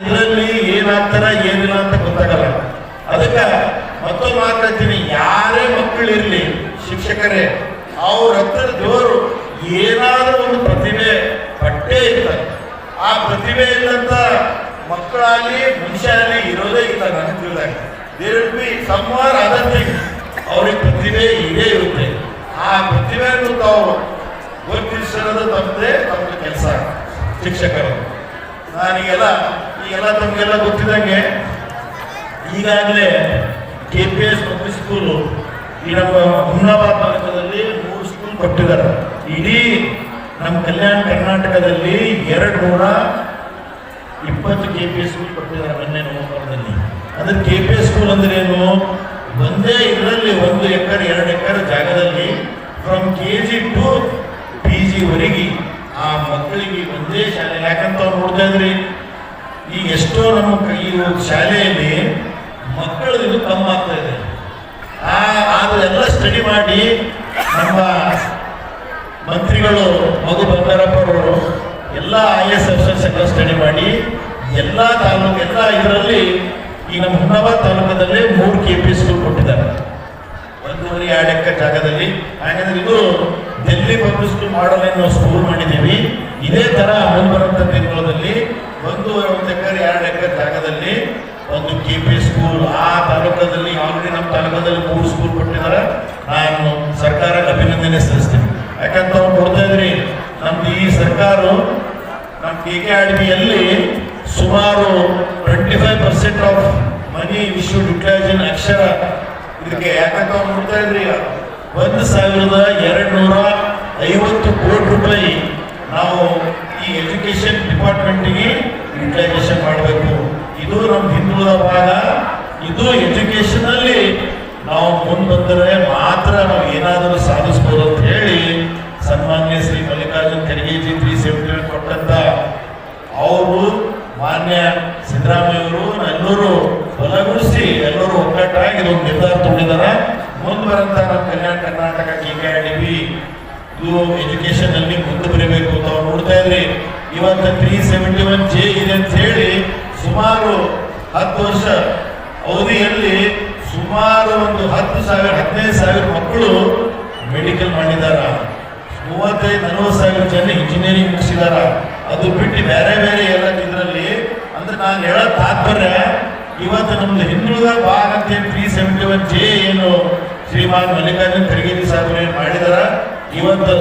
ಇದರಲ್ಲಿ ಏನಾಗ್ತಾರ ಏನಿಲ್ಲ ಅಂತ ಗೊತ್ತಾಗಲ್ಲ. ಅದಕ್ಕೆ ಮತ್ತೊಂದು ಮಾತಾಡ್ತೀನಿ, ಯಾರೇ ಮಕ್ಕಳಿರ್ಲಿ ಶಿಕ್ಷಕರೇ ಅವ್ರ ಹತ್ರ ದೇವರು ಏನಾದರೂ ಒಂದು ಪ್ರತಿಭೆ ಪಟ್ಟೇ ಇರ್ತಾರೆ. ಆ ಪ್ರತಿಭೆ ಇಲ್ಲಂತ ಮಕ್ಕಳಾಗಲಿ ಮನುಷ್ಯ ಆಗಲಿ ಇರೋದೇ ಇಲ್ಲ. ನನಗೆ ತಿಳಿದಾಗ there will be somewhere other thing. ಅವ್ರಿಗೆ ಪ್ರತಿಭೆ ಇದೇ ಇರುತ್ತೆ. ಆ ಪ್ರತಿಭೆಯನ್ನು ತಾವು ಗುರುತಿಸೋದು ತಪ್ಪದೆ ತಮ್ಮ ಕೆಲಸ ಶಿಕ್ಷಕರು. ನಾನೀಗೆಲ್ಲ ತಮಗೆಲ್ಲ ಗೊತ್ತಿದ್ದಂಗೆ ಈಗಾಗಲೇ KPS ಪಬ್ಲಿಕ್ ಸ್ಕೂಲು ಈ ನಮ್ಮ ಹುಮ್ನಾಬಾದ್ ತಾಲೂಕದಲ್ಲಿ 3 ಸ್ಕೂಲ್ ಕೊಟ್ಟಿದ್ದಾರೆ. ಇಡೀ ನಮ್ಮ ಕಲ್ಯಾಣ ಕರ್ನಾಟಕದಲ್ಲಿ 220 KPS ಸ್ಕೂಲ್ ಕೊಟ್ಟಿದ್ದಾರೆ ಮೊನ್ನೆ ನವೆಂಬರ್ನಲ್ಲಿ. ಅದ್ರ KPS ಸ್ಕೂಲ್ ಅಂದ್ರೆ ಏನು? ಒಂದೇ ಇದರಲ್ಲಿ 1 ಎಕರೆ 2 ಎಕರೆ ಜಾಗದಲ್ಲಿ ಫ್ರಮ್ KG ಟು PG ವರೆಗೆ ಆ ಮಕ್ಕಳಿಗೆ ಒಂದೇ ಶಾಲೆ. ಯಾಕಂತ ಅವ್ರು ನೋಡ್ತಾ ಇದ್ರಿ, ಈಗ ಎಷ್ಟೋ ನಮ್ಮ ಈ ಶಾಲೆಯಲ್ಲಿ ಮಕ್ಕಳು ಇದು ಕಮ್ಮಿ ಆಗ್ತಾ ಇದೆ. ಅದೆಲ್ಲ ಸ್ಟಡಿ ಮಾಡಿ ನಮ್ಮ ಮಂತ್ರಿಗಳು ಮಧು ಬಂಗಾರಪ್ಪರವರು ಎಲ್ಲ IAS ಆಫೀಸರ್ಸ್ ಎಲ್ಲ ಸ್ಟಡಿ ಮಾಡಿ ಎಲ್ಲ ತಾಲೂಕು ಎಲ್ಲ ಇದರಲ್ಲಿ ಈ ನಮ್ಮ ಹುಮ್ನಾಬಾದ್ ತಾಲೂಕದಲ್ಲಿ 3 KPS ಸ್ಕೂಲ್ ಕೊಟ್ಟಿದ್ದಾರೆ 1.5-2 ಎಕರೆ ಜಾಗದಲ್ಲಿ. ಹಾಗಾದ್ರೆ ಇದು ಡೆಲ್ಲಿ ಪಬ್ಲಿಕ್ ಸ್ಕೂಲ್ ಮಾಡಲ್ ನಾವು ಸ್ಕೂಲ್ ಮಾಡಿದ್ದೀವಿ. ಇದೇ ತರ ಮುಂದೆ ಬರುವಂತ ದಿನಗಳಲ್ಲಿ 1 ಎಕರೆ 2 ಎಕರೆ ಜಾಗದಲ್ಲಿ ಒಂದು KPS ಸ್ಕೂಲ್ ಆ ತಾಲೂಕದಲ್ಲಿ ಆಲ್ರೆಡಿ ನಮ್ಮ ತಾಲೂಕದಲ್ಲಿ 3 ಸ್ಕೂಲ್ ಕೊಟ್ಟಿದ್ದಾರೆ. ನಾನು ಸರ್ಕಾರಕ್ಕೆ ಅಭಿನಂದನೆ ಸಲ್ಲಿಸ್ತೀನಿ. ಯಾಕಂತ ಅವ್ರು ನೋಡ್ತಾ ಇದ್ರಿ, ನಮ್ದು ಈ ಸರ್ಕಾರ ನಮ್ಮ KKRDBಯಲ್ಲಿ ಸುಮಾರು 25% ಆಫ್ ಮನಿ ವಿಶ್ವ ಯುಟಿಲೈಸೇಷನ್ ಅಕ್ಷರ ಇದಕ್ಕೆ. ಯಾಕಂತ ಅವ್ರು ನೋಡ್ತಾ ಇದ್ರಿ, 1,250 ಕೋಟಿ ರೂಪಾಯಿ ನಾವು ಈ ಎಜುಕೇಶನ್ ಡಿಪಾರ್ಟ್ಮೆಂಟ್ಗೆ ಯುಟಿಲೈಸೇಷನ್ ಮಾಡಬೇಕು. ಇದು ನಮ್ಮ ಹಿಂದುಳಿದ ಭಾಗ. ಇದು ಎಜುಕೇಶನ್ ಅಲ್ಲಿ ನಾವು ಮುಂದೆ ಬಂದರೆ ಮಾತ್ರ ನಾವು ಏನಾದರೂ ಸಾಧಿಸಬಹುದು ಅಂತ ಹೇಳಿ ಸನ್ಮಾನ್ಯ ಶ್ರೀ ಮಲ್ಲಿಕಾರ್ಜುನ್ ಖರ್ಗೆಜಿ 370 ಕೊಟ್ಟಂತ ಅವರು ಮಾನ್ಯ ಸಿದ್ದರಾಮಯ್ಯವರು ಎಲ್ಲರೂ ಬಲಗೊಳಿಸಿ ಎಲ್ಲರೂ ಒಗ್ಗಟ್ಟಾಗಿ ಇದೊಂದು ನಿರ್ಧಾರ ತಗೊಂಡಿದ್ದಾರೆ. ಮುಂದೆ ಬರಂತ ನಮ್ಮ ಕಲ್ಯಾಣ ಕರ್ನಾಟಕ KKRDB ಇದು ಎಜುಕೇಶನ್ ಅಲ್ಲಿ ಮುಂದೆ ಬರಬೇಕು ಅಂತ ಅವ್ರು ನೋಡ್ತಾ ಇದ್ರಿ. ಇವತ್ತು 371J ಇದೆ ಅಂತ ಹೇಳಿ ಸುಮಾರು 10 ವರ್ಷ ಅವಧಿಯಲ್ಲಿ ಸುಮಾರು ಒಂದು 10,000-15,000 ಮಕ್ಕಳು ಮೆಡಿಕಲ್ ಮಾಡಿದಾರ. 35-40 ಸಾವಿರ ಜನ ಇಂಜಿನಿಯರಿಂಗ್ ಮುಗಿಸಿದಾರ. ಅದು ಬಿಟ್ಟು ಬೇರೆ ಬೇರೆ ಎಲ್ಲ ಇದರಲ್ಲಿ ಅಂದ್ರೆ ನಾನು ಹೇಳೋ ತಾತ್ಪರ್ಯ, ಇವತ್ತು ನಮ್ದು ಹಿಂದುಳಿದ ಭಾಗ ಅಂತ 371J ಏನು ಶ್ರೀಮಾನ್ ಮಲ್ಲಿಕಾರ್ಜುನ್ ಖರ್ಗೆ ಸಾಹೇಬರು ಏನು ಮಾಡಿದಾರ ಇವತ್ತು